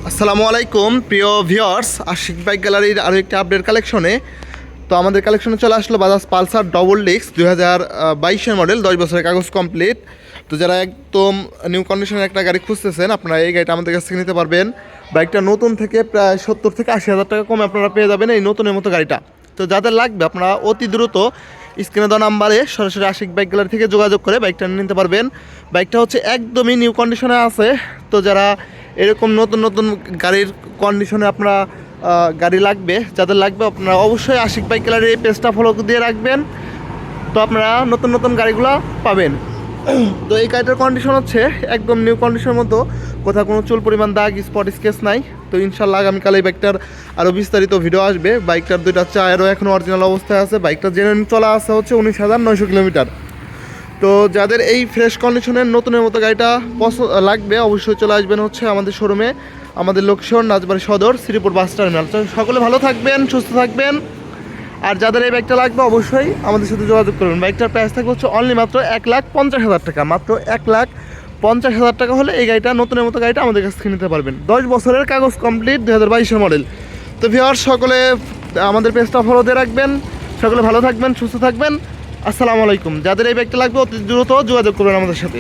আসসালামু আলাইকুম প্রিয় ভিউয়ার্স, আশিক বাইক গ্যালারির আরও একটি আপডেট কালেকশনে। তো আমাদের কালেকশনে চলে আসলো বাজাজ পালসার ডবল ডিস্ক 2022-এর মডেল, 10 বছরের কাগজ কমপ্লিট। তো যারা একদম নিউ কন্ডিশনের একটা গাড়ি খুঁজতেছেন, আপনারা এই গাড়িটা আমাদের কাছ থেকে নিতে পারবেন। বাইকটা নতুন থেকে প্রায় 70 থেকে 80 হাজার টাকা কমে আপনারা পেয়ে যাবেন এই নতুনের মতো গাড়িটা। তো যাদের লাগবে আপনারা অতি দ্রুত স্ক্রিনে দেওয়া নাম্বারে সরাসরি আশিক বাইক গ্যালারি থেকে যোগাযোগ করে বাইকটা নিতে পারবেন। বাইকটা হচ্ছে একদমই নিউ কন্ডিশনে আছে। তো যারা এরকম নতুন নতুন গাড়ির কন্ডিশনে আপনারা গাড়ি লাগবে, যাদের লাগবে আপনারা অবশ্যই আশিক বাইক গ্যালারির এই পেজটা ফলো দিয়ে রাখবেন। তো আপনারা নতুন নতুন গাড়িগুলো পাবেন। তো এই গাড়িটার কন্ডিশন হচ্ছে একদম নিউ কন্ডিশনের মতো, কোথাও কোনো চুল পরিমাণ দাগ স্পট স্কেচ নাই। তো ইনশাল্লাহ আগামীকাল এই বাইকটার আরও বিস্তারিত ভিডিও আসবে। বাইকটার দুইটা টায়ারও এখনও অরিজিনাল অবস্থায় আছে। বাইকটা জেনুইন চলা আছে হচ্ছে 19,900 কিলোমিটার। তো যাদের এই ফ্রেশ কন্ডিশনের নতুনের মতো গাড়িটা লাগবে অবশ্যই চলে আসবেন হচ্ছে আমাদের শোরুমে। আমাদের লোকেশন রাজবাড়ী সদর, শ্রীপুর বাস টার্মিনাল। তো সকলে ভালো থাকবেন, সুস্থ থাকবেন। আর যাদের এই বাইকটা লাগবে অবশ্যই আমাদের সাথে যোগাযোগ করবেন। বাইকটার প্রাইস থাকবে হচ্ছে অনলি মাত্র 1,50,000 টাকা। মাত্র 1,50,000 টাকা হলে এই গাড়িটা নতুনের মতো গাড়িটা আমাদের কাছ থেকে নিতে পারবেন। 10 বছরের কাগজ কমপ্লিট, 2022-এর মডেল। তো ভিউয়ার্স, সকলে আমাদের পেজটা ফলো দিয়ে রাখবেন। সকলে ভালো থাকবেন, সুস্থ থাকবেন। আসসালামু আলাইকুম। যাদের এই বাইকটা লাগবে অতি দ্রুত যোগাযোগ করবেন আমাদের সাথে।